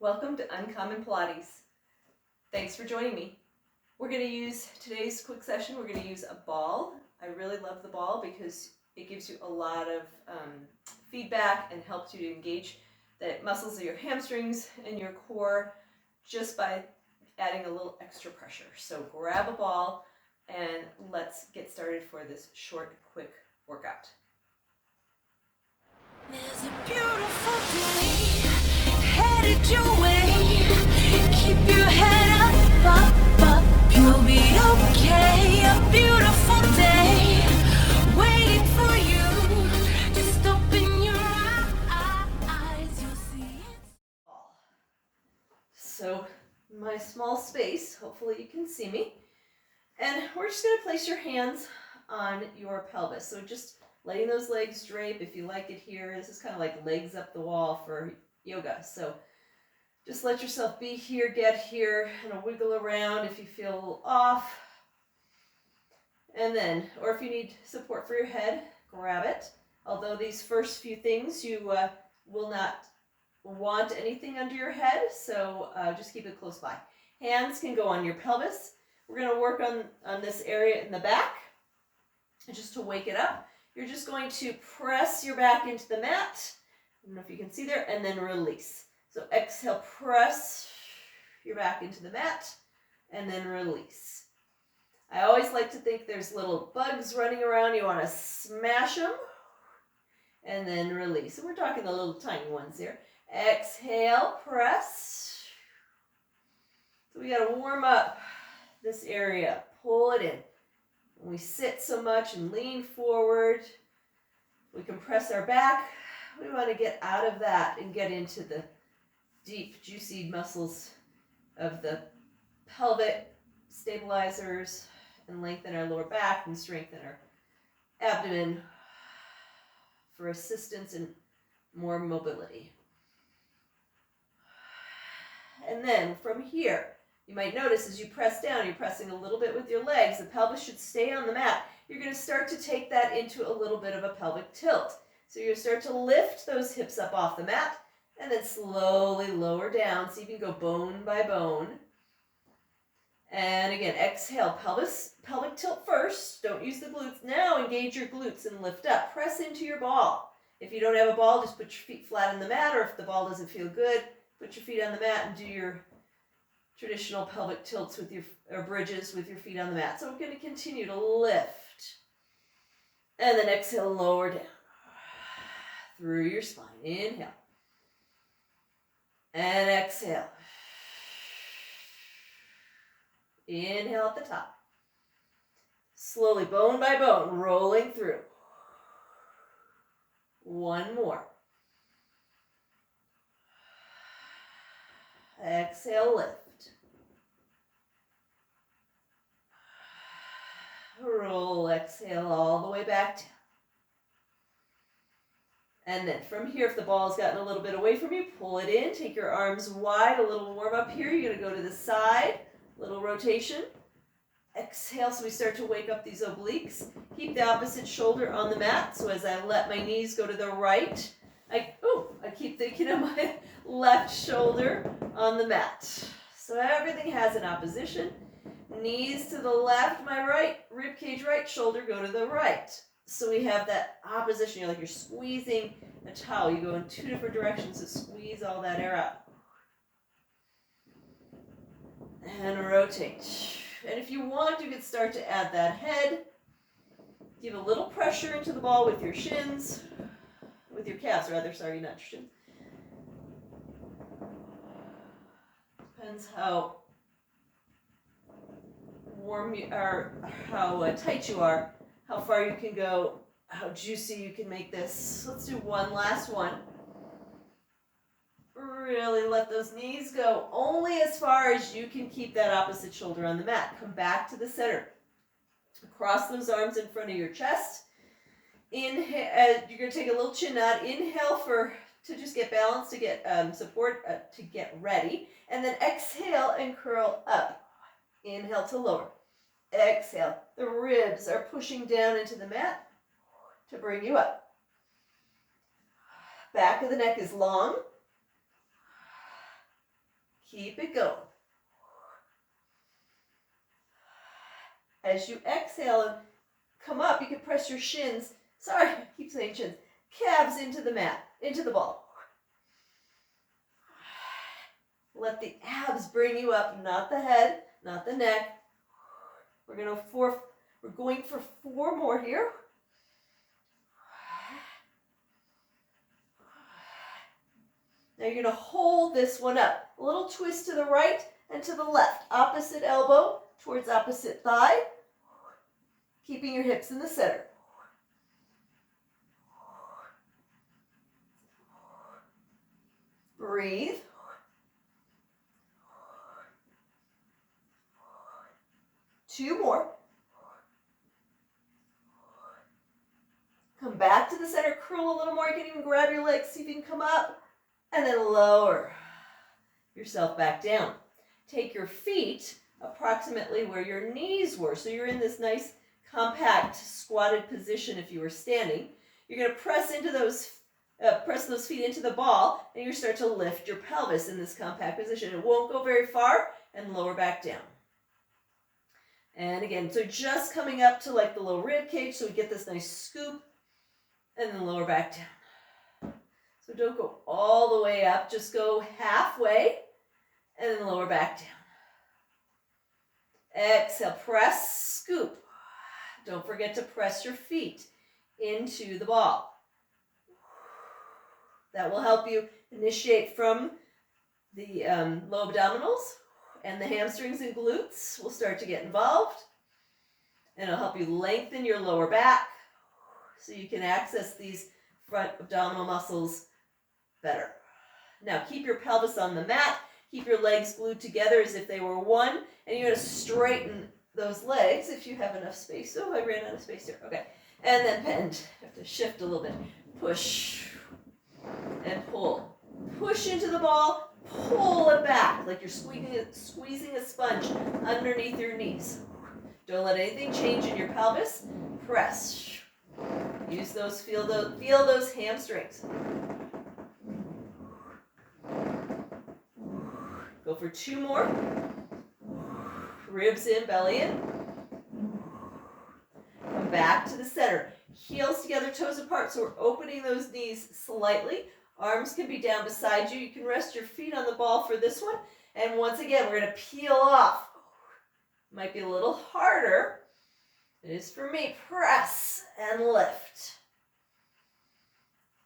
Welcome to Uncommon Pilates. Thanks for joining me. We're going to use today's quick session. We're going to use a ball. I really love the ball because it gives you a lot of feedback and helps you to engage the muscles of your hamstrings and your core just by adding a little extra pressure. So grab a ball and let's get started for this short, quick workout. There's a beautiful day headed your way. Keep your head up, you'll be okay. A beautiful day waiting for you. Just open your eyes, you'll see it. So my small space, hopefully you can see me. And we're just going to place your hands on your pelvis. So just letting those legs drape. If you like it here, this is kind of like legs up the wall for yoga. So just let yourself be here, get here, and wiggle around if you feel a little off. And then, or if you need support for your head, grab it. Although these first few things, you will not want anything under your head, so just keep it close by. Hands can go on your pelvis. We're going to work on this area in the back. And just to wake it up, you're just going to press your back into the mat. I don't know if you can see there, and then release. So exhale, press your back into the mat, and then release. I always like to think there's little bugs running around. You want to smash them, and then release. And we're talking the little tiny ones here. Exhale, press. So we got to warm up this area. Pull it in. When we sit so much and lean forward, we compress our back. We want to get out of that and get into the deep, juicy muscles of the pelvic stabilizers and lengthen our lower back and strengthen our abdomen for assistance and more mobility. And then from here, you might notice as you press down, you're pressing a little bit with your legs. The pelvis should stay on the mat. You're going to start to take that into a little bit of a pelvic tilt. So you're going to start to lift those hips up off the mat and then slowly lower down so you can go bone by bone. And again, exhale, pelvic tilt first. Don't use the glutes. Now engage your glutes and lift up. Press into your ball. If you don't have a ball, just put your feet flat on the mat, or if the ball doesn't feel good, put your feet on the mat and do your traditional pelvic tilts with your, or bridges with your feet on the mat. So we're going to continue to lift. And then exhale, lower down through your spine. Inhale. And exhale. Inhale at the top. Slowly, bone by bone, rolling through. One more. Exhale, lift. Roll, exhale all the way back down. And then from here, if the ball's gotten a little bit away from you, pull it in, take your arms wide, a little warm up here. You're going to go to the side, little rotation. Exhale, so we start to wake up these obliques. Keep the opposite shoulder on the mat. So as I let my knees go to the right, I keep thinking of my left shoulder on the mat. So everything has an opposition. Knees to the left, my right, rib cage right, shoulder go to the right. So we have that opposition. You're squeezing a towel. You go in two different directions to squeeze all that air out. And rotate. And if you want, you can start to add that head. Give a little pressure into the ball with your shins, with your calves rather, sorry, not your shins. Depends how warm you are, how tight you are, how far you can go, how juicy you can make this. Let's do one last one. Really let those knees go only as far as you can keep that opposite shoulder on the mat. Come back to the center. Cross those arms in front of your chest. Inhale, you're going to take a little chin nod. Inhale to just get balance, to get support, to get ready. And then exhale and curl up. Inhale to lower. Exhale. The ribs are pushing down into the mat to bring you up. Back of the neck is long. Keep it going. As you exhale and come up, you can press your shins, sorry, I keep saying shins, calves into the mat, into the ball. Let the abs bring you up, not the head, not the neck. We're going for 4 more here. Now you're going to hold this one up. A little twist to the right and to the left. Opposite elbow towards opposite thigh. Keeping your hips in the center. Breathe. Two more. Come back to the center, curl a little more. You can even grab your legs, see if you can come up, and then lower yourself back down. Take your feet approximately where your knees were. So you're in this nice compact squatted position if you were standing. You're going to press those feet into the ball, and you start to lift your pelvis in this compact position. It won't go very far, and lower back down. And again, so just coming up to like the low rib cage, so we get this nice scoop, and then lower back down. So don't go all the way up, just go halfway, and then lower back down. Exhale, press, scoop. Don't forget to press your feet into the ball. That will help you initiate from the low abdominals, and the hamstrings and glutes will start to get involved. And it'll help you lengthen your lower back so you can access these front abdominal muscles better. Now keep your pelvis on the mat. Keep your legs glued together as if they were one. And you're going to straighten those legs if you have enough space. Oh, I ran out of space here. Okay. And then bend. You have to shift a little bit. Push and pull. Push into the ball. Pull it back like you're squeezing a sponge underneath your knees. Don't let anything change in your pelvis. Press. Use those, feel those hamstrings. Go for 2 more. Ribs in, belly in. Come back to the center. Heels together, toes apart. So we're opening those knees slightly. Arms can be down beside you. You can rest your feet on the ball for this one. And once again, we're going to peel off. Might be a little harder. It is for me. Press and lift.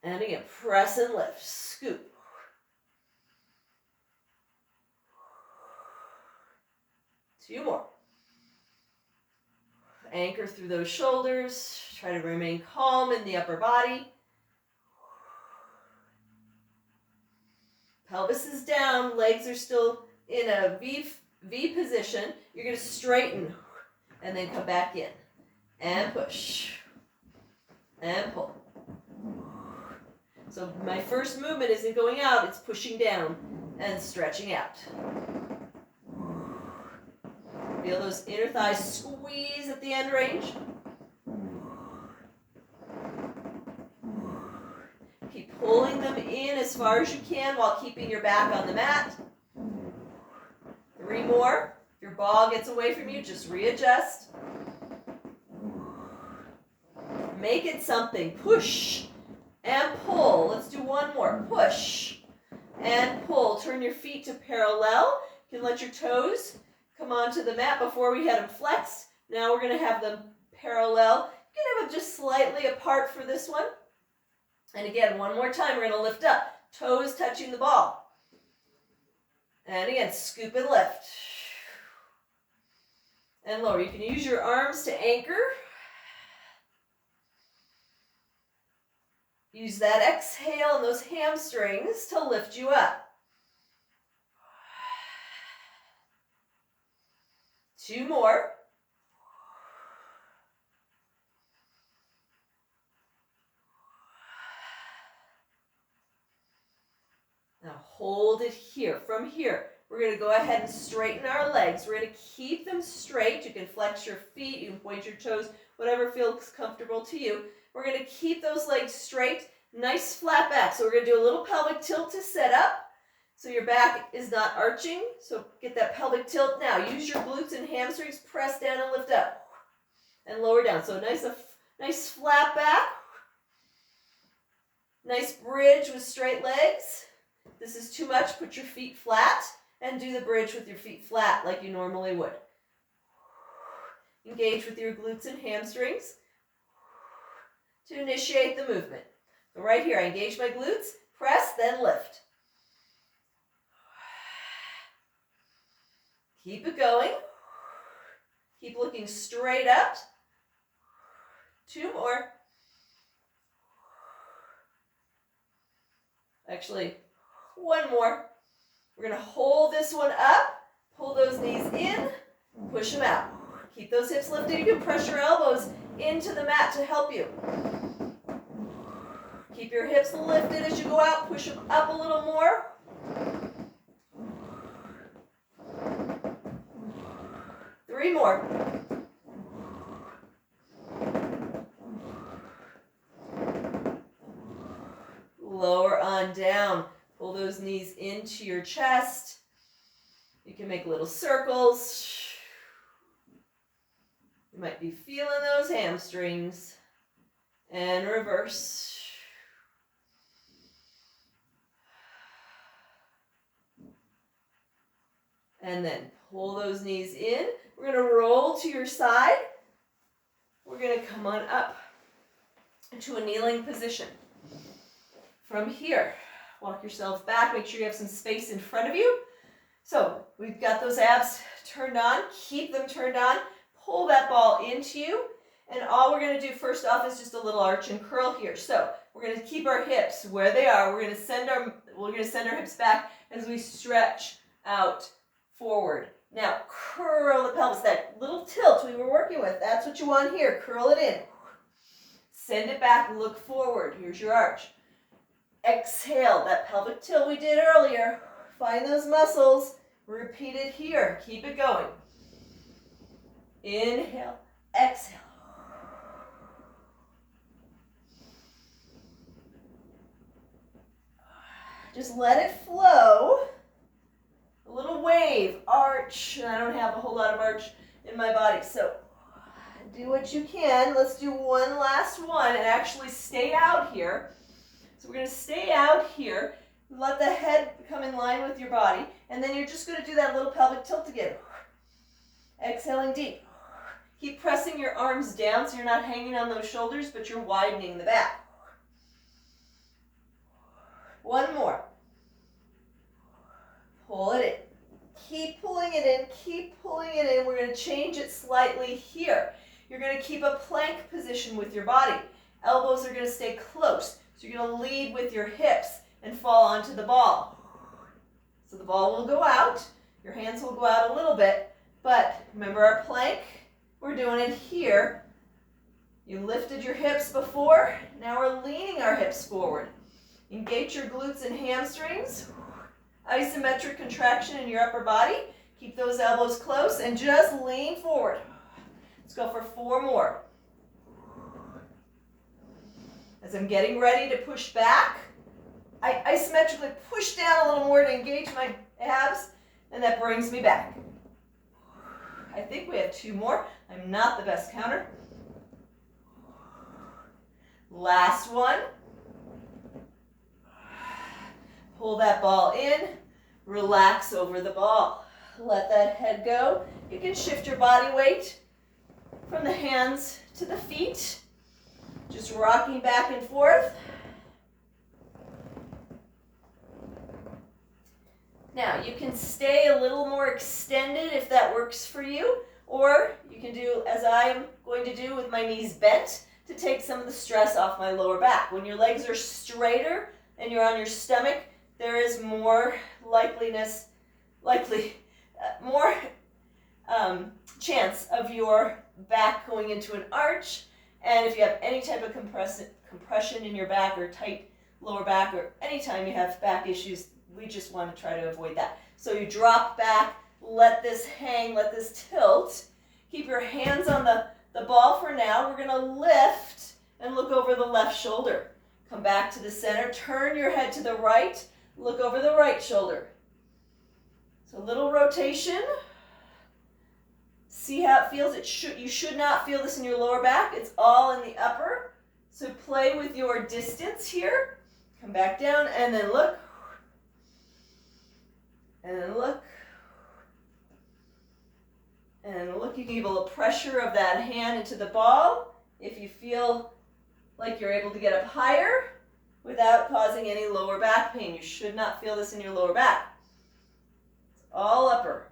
And again, press and lift. Scoop. Two more. Anchor through those shoulders. Try to remain calm in the upper body. Pelvis is down. Legs are still in a V position. You're going to straighten and then come back in. And push. And pull. So my first movement isn't going out. It's pushing down and stretching out. Feel those inner thighs squeeze at the end range. Keep pulling them in as far as you can while keeping your back on the mat. 3 more. If your ball gets away from you, just readjust. Make it something. Push and pull. Let's do 1 more. Push and pull. Turn your feet to parallel. You can let your toes come onto the mat. Before we had them flexed. Now we're going to have them parallel. You can have them just slightly apart for this one. And again, 1 more time, we're going to lift up. Toes touching the ball. And again, scoop and lift. And lower. You can use your arms to anchor. Use that exhale and those hamstrings to lift you up. 2 more. Now hold it here. From here, we're going to go ahead and straighten our legs. We're going to keep them straight. You can flex your feet. You can point your toes, whatever feels comfortable to you. We're going to keep those legs straight. Nice flat back. So we're going to do a little pelvic tilt to set up. so your back is not arching. So get that pelvic tilt now. Use your glutes and hamstrings. Press down and lift up. And lower down. So nice flat back. Nice bridge with straight legs. This is too much. Put your feet flat and do the bridge with your feet flat like you normally would. Engage with your glutes and hamstrings to initiate the movement. So right here, I engage my glutes, press, then lift. Keep it going. Keep looking straight up. 2 more. Actually, 1 more. We're going to hold this one up, pull those knees in, push them out. Keep those hips lifted. You can press your elbows into the mat to help you. Keep your hips lifted as you go out. Push them up a little more. Three more. Lower on down. Pull those knees into your chest. You can make little circles. You might be feeling those hamstrings. And reverse. And then pull those knees in. We're going to roll to your side. We're going to come on up into a kneeling position. From here, walk yourself back. Make sure you have some space in front of you. So we've got those abs turned on. Keep them turned on. Pull that ball into you. And all we're going to do first off is just a little arch and curl here. So we're going to keep our hips where they are. We're going to send our hips back as we stretch out forward. Now curl the pelvis. That little tilt we were working with, that's what you want here. Curl it in. Send it back, look forward. Here's your arch. Exhale, that pelvic tilt we did earlier. Find those muscles. Repeat it here. Keep it going. Inhale, exhale. Just let it flow. A little wave, arch. I don't have a whole lot of arch in my body, so do what you can. Let's do one last one and actually stay out here. So we're going to stay out here. Let the head come in line with your body, and then you're just going to do that little pelvic tilt again. Exhaling deep. Keep pressing your arms down so you're not hanging on those shoulders, but you're widening the back. One more. Pull it in. Keep pulling it in. Keep pulling it in. We're going to change it slightly here. You're going to keep a plank position with your body. Elbows are going to stay close. So you're going to lead with your hips and fall onto the ball. So the ball will go out. Your hands will go out a little bit. But remember our plank? We're doing it here. You lifted your hips before. Now we're leaning our hips forward. Engage your glutes and hamstrings. Isometric contraction in your upper body. Keep those elbows close and just lean forward. Let's go for 4 more. As I'm getting ready to push back, I isometrically push down a little more to engage my abs, and that brings me back. I think we have 2 more. I'm not the best counter. Last one. Pull that ball in, relax over the ball. Let that head go. You can shift your body weight from the hands to the feet, just rocking back and forth. Now, you can stay a little more extended if that works for you, or you can do as I'm going to do with my knees bent to take some of the stress off my lower back. When your legs are straighter and you're on your stomach, there is more chance of your back going into an arch. And if you have any type of compression in your back or tight lower back, or anytime you have back issues, we just want to try to avoid that. So you drop back, let this hang, let this tilt. Keep your hands on the ball for now. We're going to lift and look over the left shoulder. Come back to the center, turn your head to the right, look over the right shoulder. So a little rotation. See how it feels? You should not feel this in your lower back. It's all in the upper. So play with your distance here. Come back down and then look. And then look. And look, you can give a little pressure of that hand into the ball if you feel like you're able to get up higher without causing any lower back pain. You should not feel this in your lower back. It's all upper.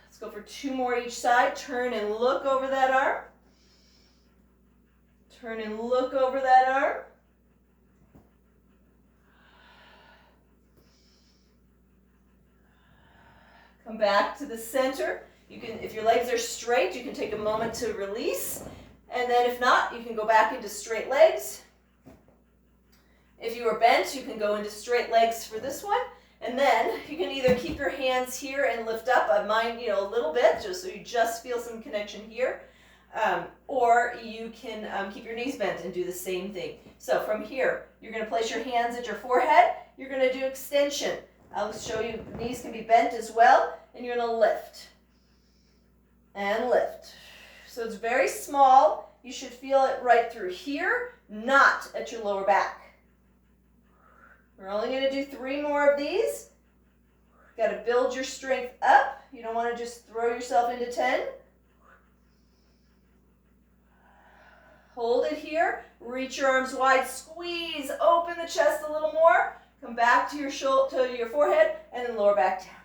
Let's go for 2 more each side. Turn and look over that arm. Turn and look over that arm. Come back to the center. You can, if your legs are straight, you can take a moment to release. And then if not, you can go back into straight legs. If you are bent, you can go into straight legs for this one. And then you can either keep your hands here and lift up, mine, a little bit, just so you just feel some connection here. Or you can keep your knees bent and do the same thing. So from here, you're going to place your hands at your forehead. You're going to do extension. I'll show you, knees can be bent as well. And you're going to lift. And lift. So it's very small. You should feel it right through here, not at your lower back. We're only going to do 3 more of these. Got to build your strength up. You don't want to just throw yourself into 10. Hold it here. Reach your arms wide. Squeeze. Open the chest a little more. Come back to your shoulder, to your forehead, and then lower back down.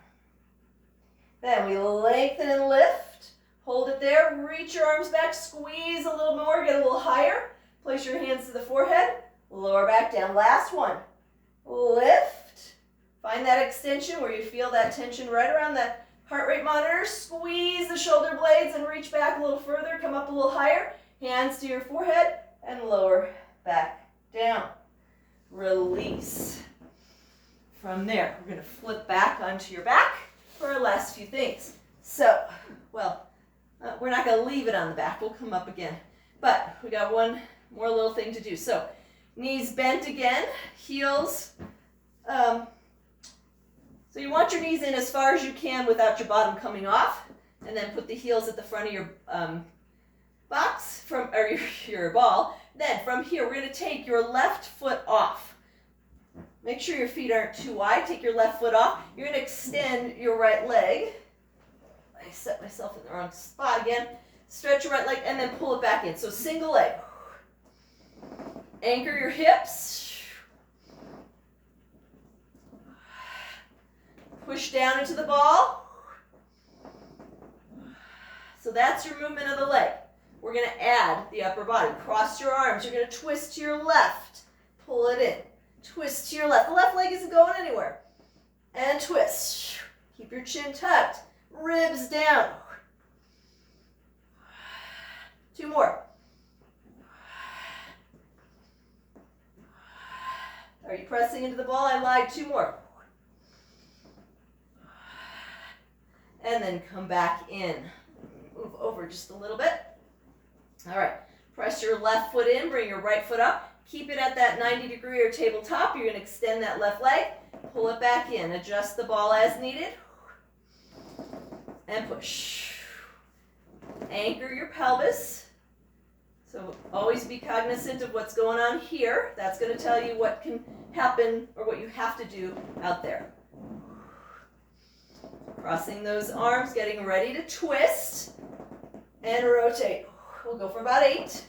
Then we lengthen and lift. Hold it there. Reach your arms back. Squeeze a little more. Get a little higher. Place your hands to the forehead. Lower back down. Last one. Lift. Find that extension where you feel that tension right around that heart rate monitor. Squeeze the shoulder blades and reach back a little further. Come up a little higher. Hands to your forehead and lower back down. Release. From there, we're going to flip back onto your back for our last few things. So, we're not going to leave it on the back. We'll come up again. But we got one more little thing to do. So, knees bent again, heels. So you want your knees in as far as you can without your bottom coming off. And then put the heels at the front of your box, or your ball. Then from here, we're going to take your left foot off. Make sure your feet aren't too wide. Take your left foot off. You're going to extend your right leg. I set myself in the wrong spot again. Stretch your right leg and then pull it back in. So single leg. Anchor your hips. Push down into the ball. So that's your movement of the leg. We're going to add the upper body. Cross your arms. You're going to twist to your left. Pull it in. Twist to your left. The left leg isn't going anywhere. And twist. Keep your chin tucked. Ribs down. 2 more. Are you pressing into the ball? I lied. 2 more. And then come back in. Move over just a little bit. All right. Press your left foot in. Bring your right foot up. Keep it at that 90-degree or tabletop. You're going to extend that left leg. Pull it back in. Adjust the ball as needed. And push. Anchor your pelvis. So always be cognizant of what's going on here. That's going to tell you what can happen or what you have to do out there. Crossing those arms, getting ready to twist and rotate. We'll go for about 8.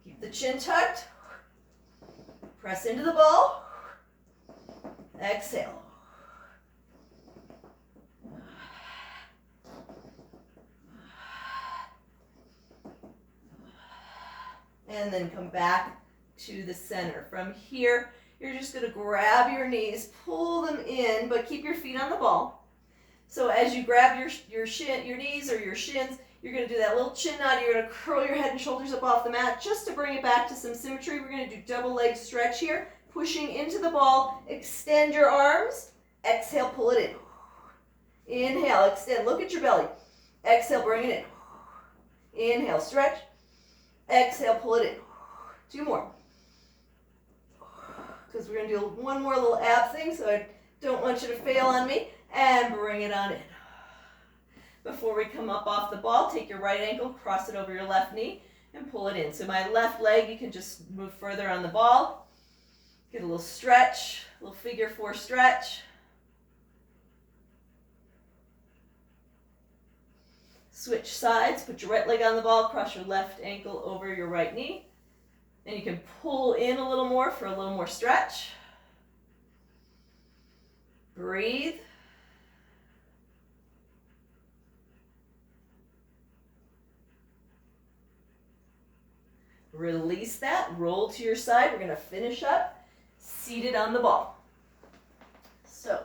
Keep the chin tucked. Press into the ball. Exhale. And then come back to the center. From here, you're just going to grab your knees, pull them in, but keep your feet on the ball. So as you grab your knees or your shins, you're going to do that little chin nod. You're going to curl your head and shoulders up off the mat just to bring it back to some symmetry. We're going to do double leg stretch here, pushing into the ball. Extend your arms. Exhale, pull it in. Inhale, extend. Look at your belly. Exhale, bring it in. Inhale, stretch. Exhale, pull it in. 2 more. because we're going to do one more little ab thing, so I don't want you to fail on me. And bring it on in. Before we come up off the ball, take your right ankle, cross it over your left knee, and pull it in. So my left leg, you can just move further on the ball. Get a little stretch, a little figure 4 stretch. Switch sides, put your right leg on the ball, cross your left ankle over your right knee. And you can pull in a little more for a little more stretch. Breathe. Release that, roll to your side. We're going to finish up seated on the ball. So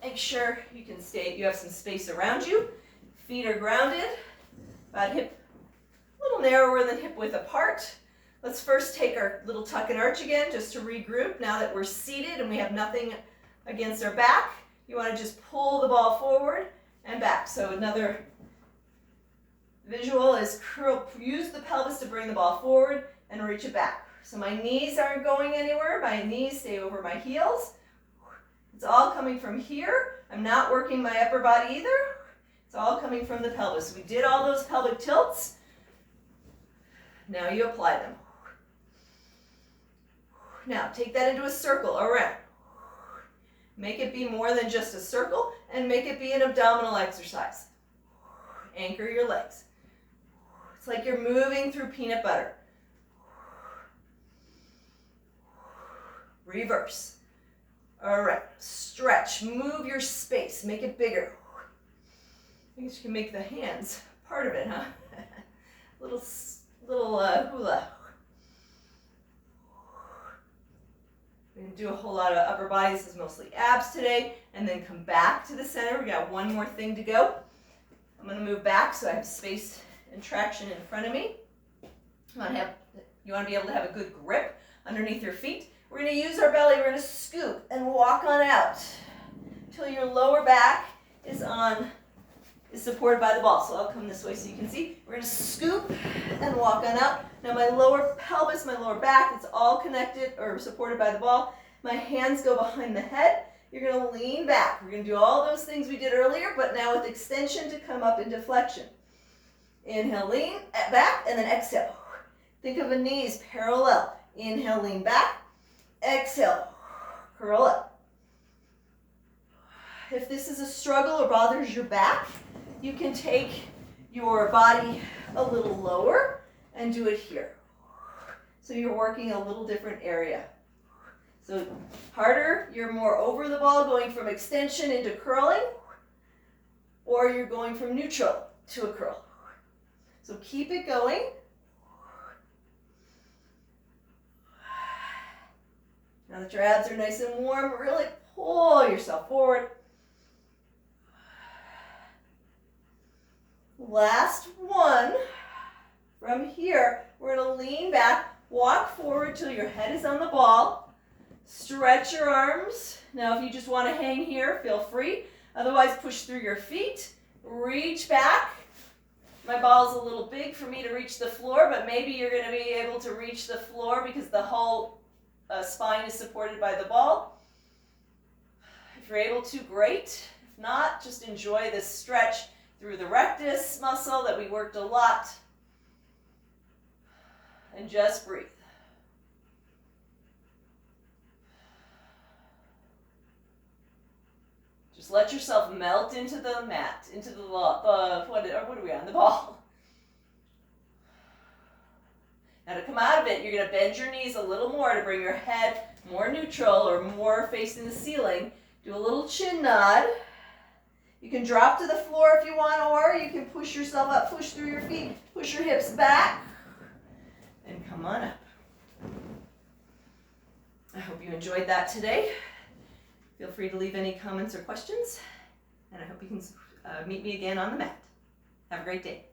make sure you can stay, you have some space around you. Feet are grounded, about hip, a little narrower than hip width apart. Let's first take our little tuck and arch again, just to regroup. Now that we're seated and we have nothing against our back, you want to just pull the ball forward and back. So another visual is curl, use the pelvis to bring the ball forward and reach it back. So my knees aren't going anywhere. My knees stay over my heels. It's all coming from here. I'm not working my upper body either. It's all coming from the pelvis. We did all those pelvic tilts. Now you apply them. Now take that into a circle around. Make it be more than just a circle, and make it be an abdominal exercise. Anchor your legs. It's like you're moving through peanut butter. Reverse. All right, stretch, move your space, make it bigger. I guess you can make the hands part of it, huh? little hula. We're going to do a whole lot of upper body. This is mostly abs today, and then come back to the center. We got one more thing to go. I'm going to move back so I have space and traction in front of me. You want to be able to have a good grip underneath your feet. We're going to use our belly. We're going to scoop and walk on out until your lower back is supported by the ball. So I'll come this way so you can see. We're going to scoop and walk on out. Now my lower pelvis, my lower back, it's all connected or supported by the ball. My hands go behind the head. You're going to lean back. We're going to do all those things we did earlier, but now with extension to come up into flexion. Inhale, lean back, and then exhale. Think of the knees parallel. Inhale, lean back. Exhale, curl up. If this is a struggle or bothers your back, you can take your body a little lower and do it here. So you're working a little different area. So harder, you're more over the ball, going from extension into curling, or you're going from neutral to a curl. So keep it going. Now that your abs are nice and warm, really pull yourself forward. Last one. From here, we're going to lean back, walk forward till your head is on the ball. Stretch your arms. Now, if you just want to hang here, feel free. Otherwise, push through your feet. Reach back. My ball is a little big for me to reach the floor, but maybe you're going to be able to reach the floor because the whole spine is supported by the ball. If you're able to, great. If not, just enjoy this stretch through the rectus muscle that we worked a lot. And just breathe. Just let yourself melt into the mat, into the what are we on? The ball. Now to come out of it, you're going to bend your knees a little more to bring your head more neutral or more facing the ceiling. Do a little chin nod. You can drop to the floor if you want, or you can push yourself up, push through your feet, push your hips back, and come on up. I hope you enjoyed that today. Feel free to leave any comments or questions, and I hope you can meet me again on the mat. Have a great day.